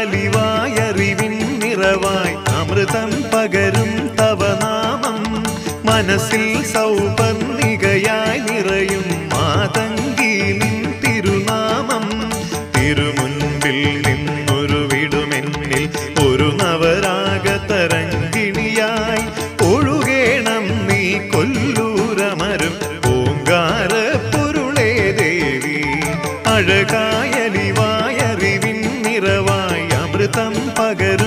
അഴകായലിവായറിവിൻ നിറവായി അമൃതം പകരും തവ നാമം മനസ്സിൽ സൗപർണികയായി നിറയും മാതങ്കി നിൻ തിരുനാമം തിരുമുൻപിൽ നിന്നൊരു വിടുമെന്നിൽ ഒരു നവരാഗതരംഗിണിയായി ഒഴുകേണം നീ കൊല്ലൂരമരും ഓങ്കാര പൊരുളേ ദേവി അഴകായലിവായറിവിൻ നിറവായി അമൃതം പകരും